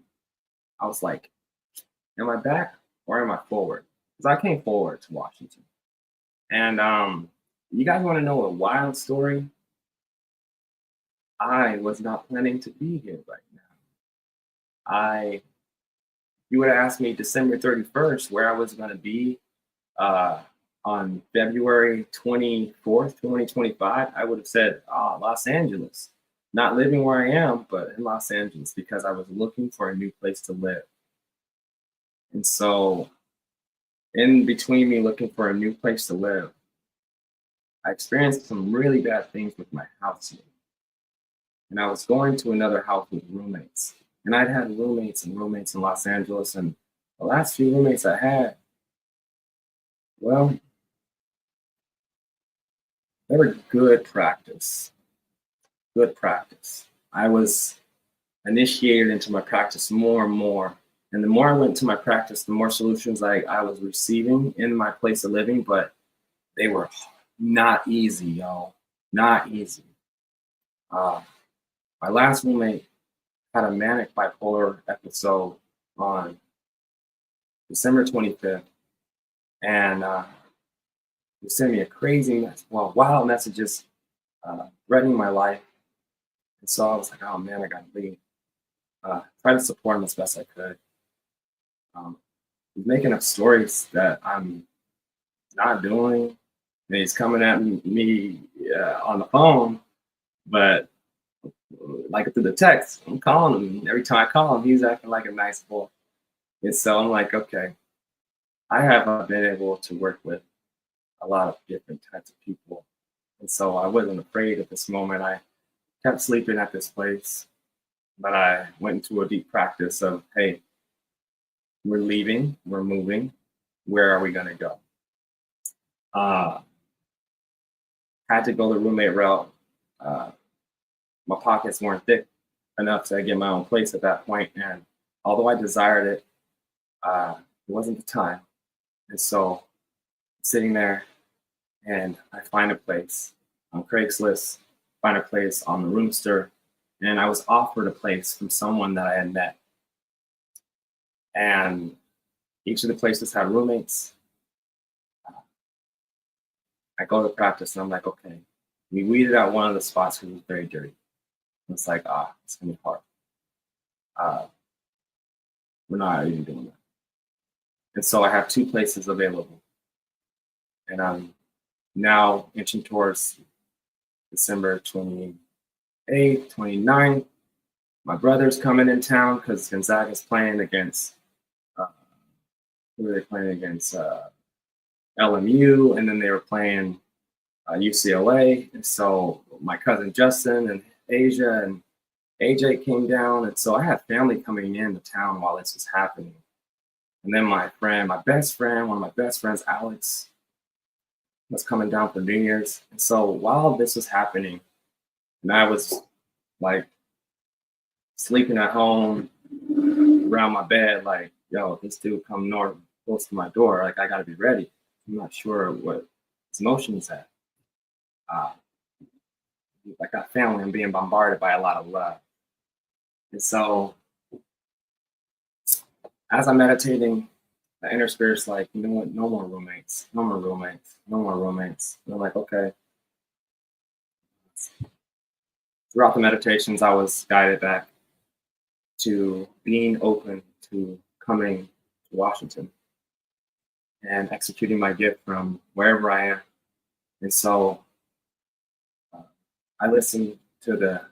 I was like, am I back or am I forward? Because I came forward to Washington. And you guys want to know a wild story? I was not planning to be here right now. You would have asked me December 31st where I was going to be on February 24th, 2025. I would have said Los Angeles. Not living where I am, but in Los Angeles, because I was looking for a new place to live. And so in between me looking for a new place to live, I experienced some really bad things with my housemate. And I was going to another house with roommates. And I'd had roommates in Los Angeles. And the last few roommates I had, well, they were good practice. Good practice. I was initiated into my practice more and more. And the more I went to my practice, the more solutions I was receiving in my place of living, but they were not easy, y'all. Not easy. My last roommate had a manic bipolar episode on December 25th. And he sent me a crazy, wild messages threatening my life. And so I was like, oh man, I gotta leave. Try to support him as best I could. He's making up stories that I'm not doing. And he's coming at me on the phone, but like through the text, I'm calling him. Every time I call him, he's acting like a nice boy. And so I'm like, okay, I have been able to work with a lot of different types of people. And so I wasn't afraid at this moment. I kept sleeping at this place, but I went into a deep practice of, hey, we're leaving, we're moving. Where are we going to go? Had to go the roommate route. My pockets weren't thick. enough to get my own place at that point. And although I desired it, it wasn't the time. And so sitting there and I find a place on Craigslist, find a place on the Roomster, and I was offered a place from someone that I had met. And each of the places had roommates. I go to practice and I'm like, okay. We weeded out one of the spots because it was very dirty. It's like, it's gonna be hard. We're not even doing that. And so I have two places available. And I'm now inching towards December 28th, 29th. My brother's coming in town because Gonzaga's playing against, who are they playing against? LMU, and then they were playing UCLA. And so my cousin Justin and Asia and AJ came down. And so I had family coming into town while this was happening. And then my best friend, one of my best friends, Alex, was coming down for New Year's. And so while this was happening, and I was like sleeping at home around my bed, like, yo, this dude come north close to my door, like I gotta be ready. I'm not sure what his emotions at. I got family, I'm being bombarded by a lot of love. And so as I'm meditating, the inner spirit's like, you know what, no more roommates, no more roommates, no more roommates. And I'm like, okay. Throughout the meditations, I was guided back to being open to coming to Washington and executing my gift from wherever I am. And so I listened to the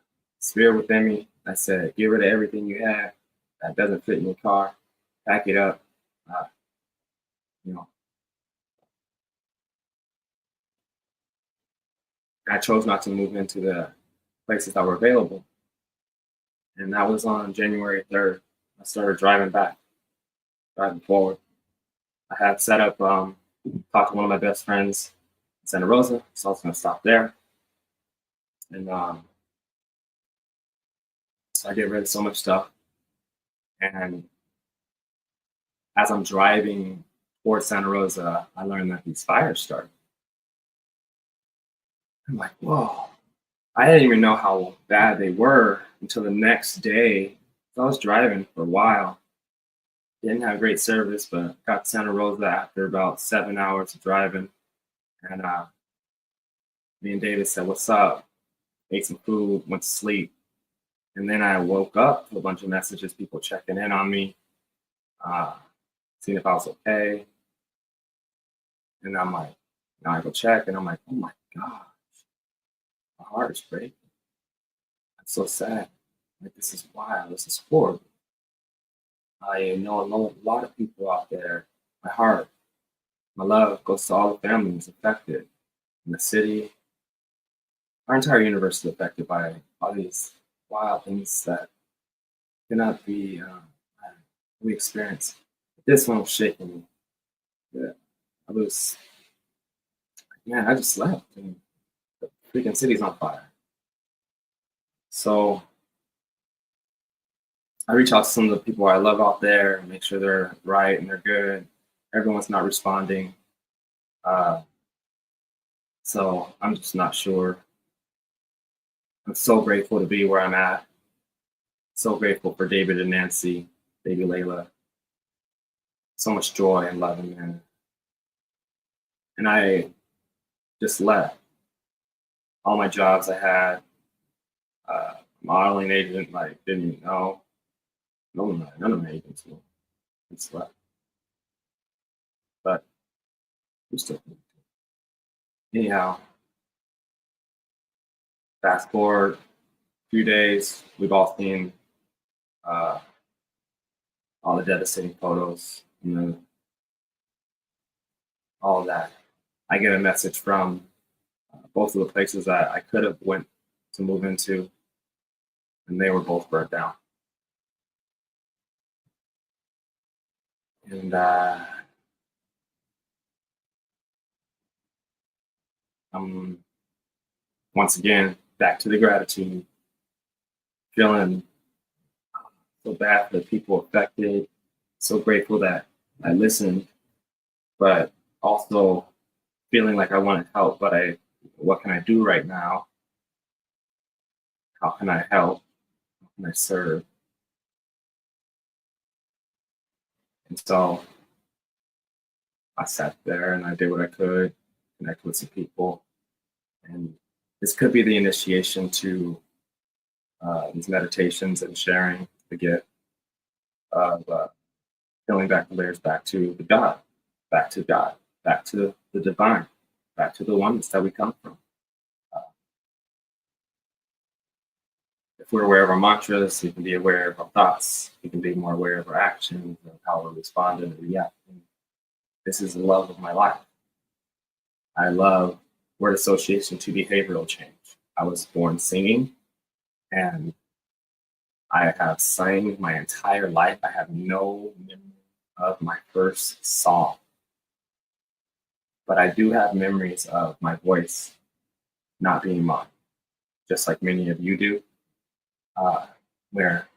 spirit within me. I said, get rid of everything you have that doesn't fit in your car, pack it up. I chose not to move into the places that were available. And that was on January 3rd. I started driving forward. I had set up, talked to one of my best friends in Santa Rosa, so I was going to stop there. And so I get rid of so much stuff. And as I'm driving towards Santa Rosa, I learned that these fires started. I'm like, whoa. I didn't even know how bad they were until the next day. So I was driving for a while. Didn't have great service, but got to Santa Rosa after about 7 hours of driving. And me and David said, what's up? Ate some food, went to sleep. And then I woke up to a bunch of messages, people checking in on me, seeing if I was okay. And I'm like, now I go check, and I'm like, oh my gosh, my heart is breaking. I'm so sad. Like, this is wild. This is horrible. I know a lot of people out there. My heart, my love goes to all the families affected in the city. Our entire universe is affected by all these wild things that cannot be we experience. This one was shaking me. Yeah, I just left, and the freaking city's on fire. So I reach out to some of the people I love out there and make sure they're right and they're good. Everyone's not responding. So I'm just not sure. I'm so grateful to be where I'm at. So grateful for David and Nancy, baby Layla. So much joy and love in them. And I just left. All my jobs I had, modeling agent, like, didn't know. None of my agents knew. Just left. But we still connected. Anyhow, fast forward a few days, we've all seen all the devastating photos, all of that. I get a message from both of the places that I could have went to move into, and they were both burnt down. And I'm once again back to the gratitude, feeling so bad for the people affected. So grateful that I listened, but also feeling like I want to help, but what can I do right now? How can I help? How can I serve? And so I sat there and I did what I could, connect with some people. And this could be the initiation to these meditations and sharing the gift of peeling back the layers back to the God, back to God, back to the divine, back to the oneness that we come from. Uh, if we're aware of our mantras, we can be aware of our thoughts. We can be more aware of our actions and how we're responding and reacting. This is the love of my life. I love word association to behavioral change. I was born singing, and I have sang my entire life. I have no memory of my first song, but I do have memories of my voice not being mine, just like many of you do,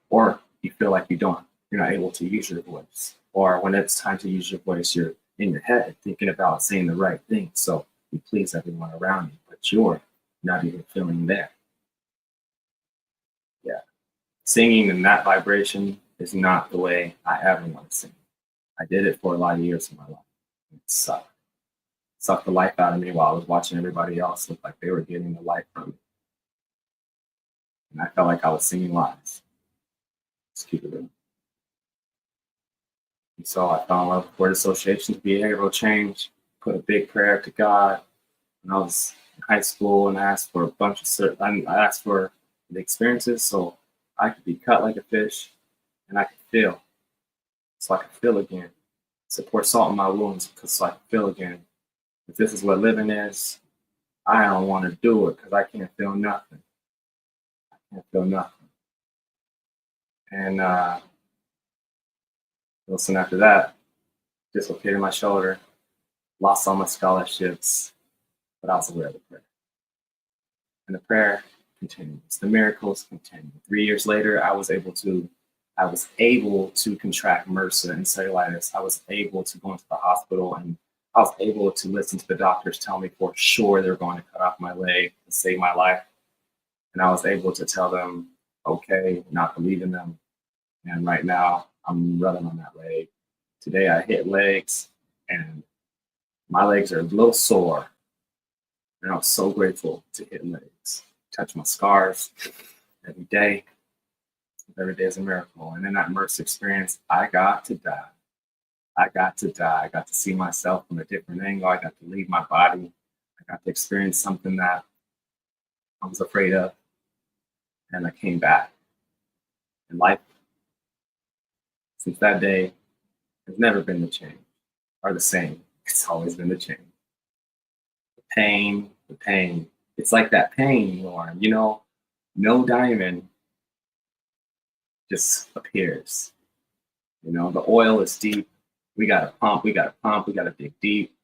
or you feel like you're not able to use your voice, or when it's time to use your voice, you're in your head thinking about saying the right thing, so you please everyone around you, but you're not even feeling there. Yeah, singing in that vibration is not the way I ever want to sing. I did it for a lot of years in my life. It sucked the life out of me while I was watching everybody else look like they were getting the life from me. And I felt like I was singing lies. Just keep it real. And so I fell in love with word association to behavioral change, put a big prayer to God. When I was in high school, and I asked for I asked for the experiences so I could be cut like a fish and I could feel, so I could feel again. To pour salt in my wounds so I could feel again. If this is what living is, I don't want to do it because I can't feel nothing. I can't feel nothing. And listen, after that, dislocated my shoulder, lost all my scholarships, but I was aware of the prayer. And the prayer continues. The miracles continue. 3 years later, I was able to contract MRSA and cellulitis. I was able to go into the hospital, and I was able to listen to the doctors tell me for sure they're going to cut off my leg to save my life. And I was able to tell them, okay, not believing them. And right now I'm running on that leg. Today I hit legs and my legs are a little sore. And I'm so grateful to hit legs, touch my scars every day. Every day is a miracle. And in that MRSA experience, I got to die. I got to see myself from a different angle. I got to leave my body. I got to experience something that I was afraid of. And I came back. And life, since that day, has never been the same or the same. It's always been the change. The pain. It's like that pain, Lauren. No diamond just appears. The oil is deep. We got to pump, we got to dig deep.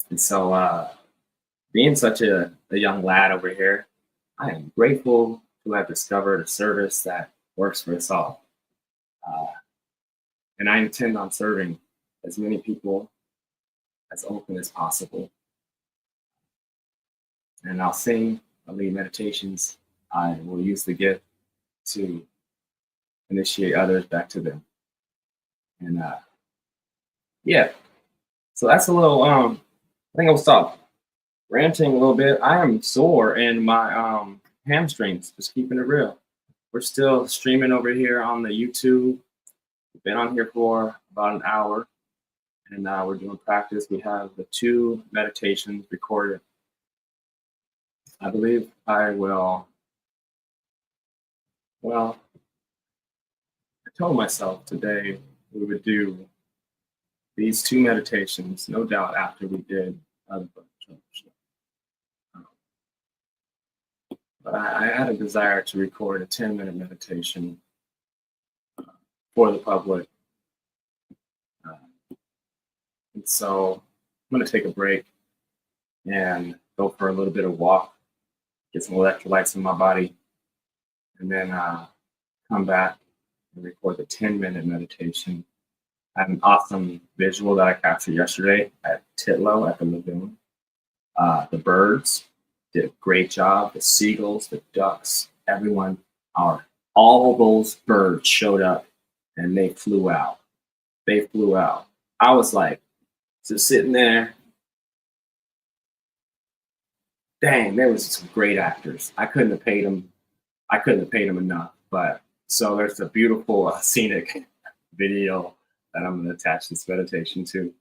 And so being such a young lad over here, I am grateful to have discovered a service that works for us all. And I intend on serving as many people as open as possible. And I'll sing, I'll lead meditations. I will use the gift to initiate others back to them. And yeah, so that's a little, I think I'll stop ranting a little bit. I am sore in my hamstrings, just keeping it real. We're still streaming over here on the YouTube. We've been on here for about an hour, and we're doing practice. We have the 2 meditations recorded. I believe I will, I told myself today we would do these 2 meditations, no doubt after we did other books. But I had a desire to record a 10-minute meditation for the public. And so I'm going to take a break and go for a little bit of walk, get some electrolytes in my body, and then come back and record the 10-minute meditation. I had an awesome visual that I captured yesterday at Titlow at the lagoon. The birds did a great job. The seagulls, the ducks, everyone, all those birds showed up and they flew out. They flew out. I was like, just sitting there. Dang, there was some great actors. I couldn't have paid them enough. But so there's a beautiful scenic video that I'm going to attach this meditation to.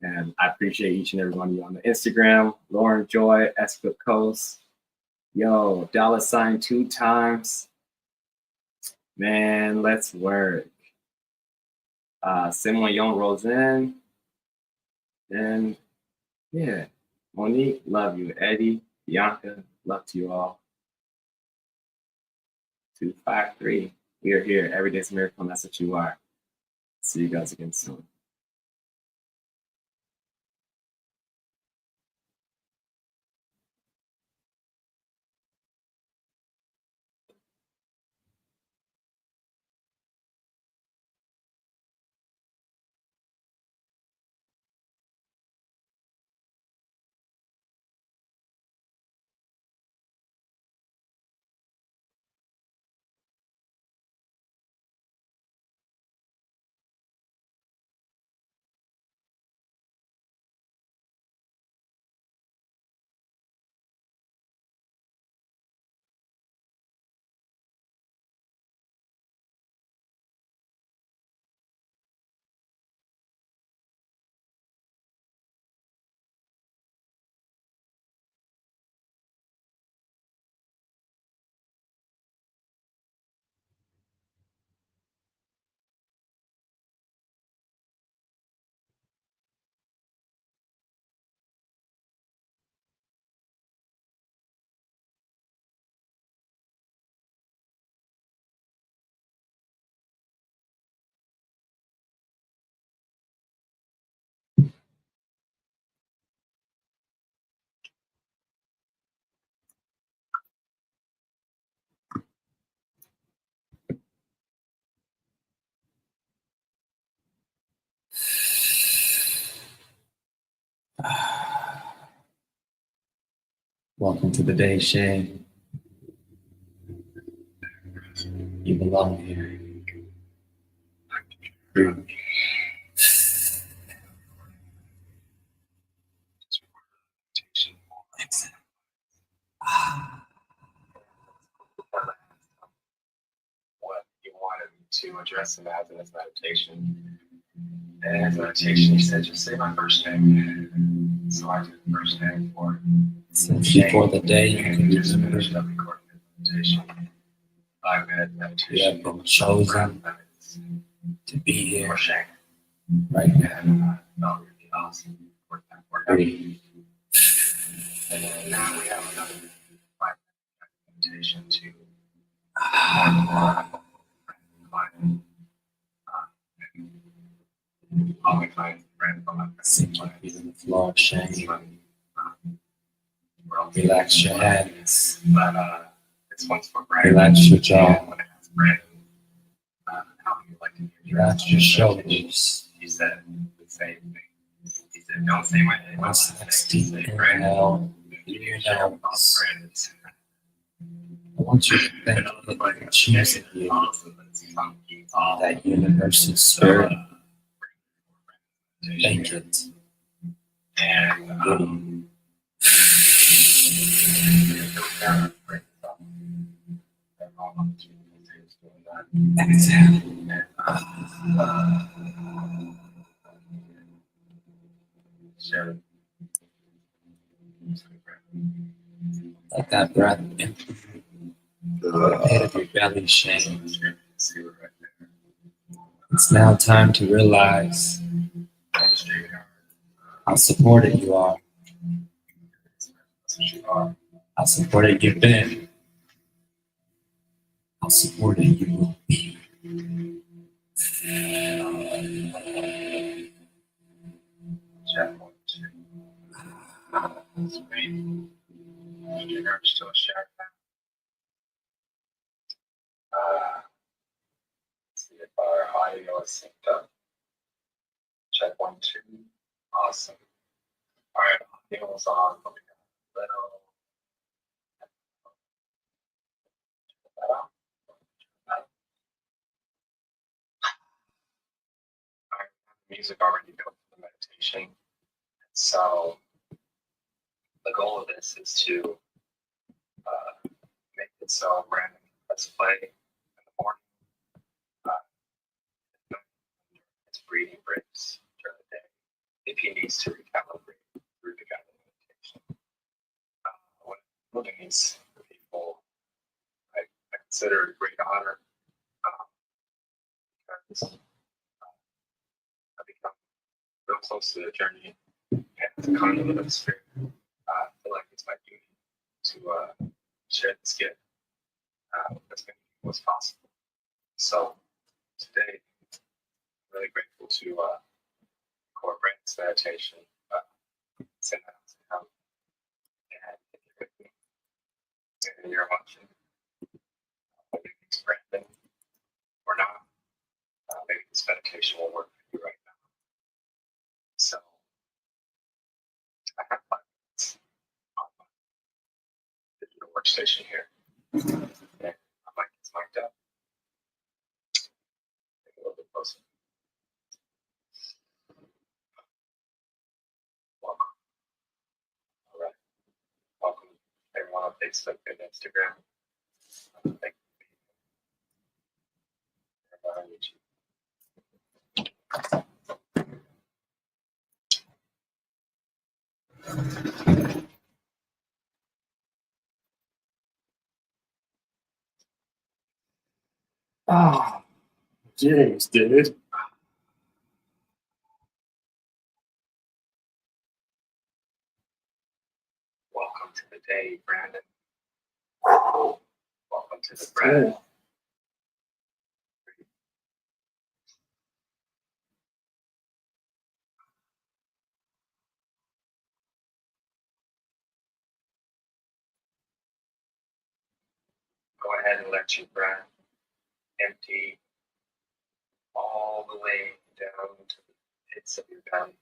And I appreciate each and every one of you on the Instagram. Lauren Joy, Espa Coast. Yo, $ 2 times. Man, let's work. Simoyon Rosen. And yeah, Monique, love you. Eddie, Bianca, love to you all. 253. We are here. Every day's a miracle, and that's what you are. See you guys again soon. Welcome to the day, Shane. You belong here. What you wanted me to address in this meditation. And as meditation, he said, just say my first name. So I did the first name for before the day, you can just finish up recording the meditation. 5-minute meditation. You have been chosen to be here right now. Felt really awesome. And then now we have another 5-minute meditation to always find friends on my sink like he's in the floor, Shane. Relax your hands. But this one's for Brandon. Relax your jaw. Relax your shoulders. He said the same thing. He said, don't say my name. Once next deep inhale in your nose. I want you to think that you're choosing you, that universal spirit. Thank it. And exhale. Let that breath in the pit of your belly, Shane. It's now time to realize how supported you are, how supported you've been, how supported you will be. audio is synced up. Check 1, 2. Awesome. All right, audio is on. Let me get a little. That out. All right, music already built for the meditation. So the goal of this is to make it so random. Let's play in the morning. It's breathing breaks during the day. If he needs to recalibrate through the guided meditation. When building these for people, I consider it a great honor because I become real close to the journey and the conduit of the spirit. I feel like it's my duty to share this gift as many people as possible. So today, I'm really grateful to incorporate this meditation, send out to him, and if you're with me and you're watching, maybe it's Brandon or not, maybe this meditation will work for you right now. So I have 5 minutes on my digital workstation here. And my mic is mic'd up. A little bit closer. Welcome. All right. Welcome everyone on Facebook and Instagram. Thank you for being here. On YouTube. Oh, James, dude. Welcome to the day, Brandon. Welcome to the breath. Go ahead and let your breath empty all the way down to the pits of your belly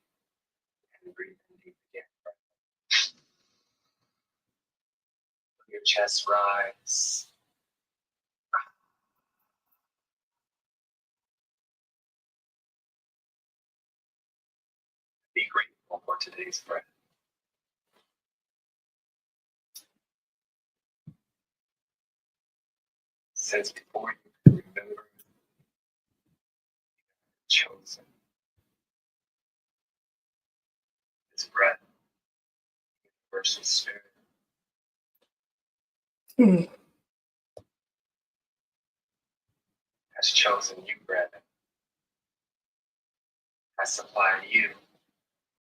and breathe in deep again. Let your chest rise. Be grateful for today's breath. Since before you could remember, chosen this breath, universal spirit. Has chosen you, Brandon. Has supplied you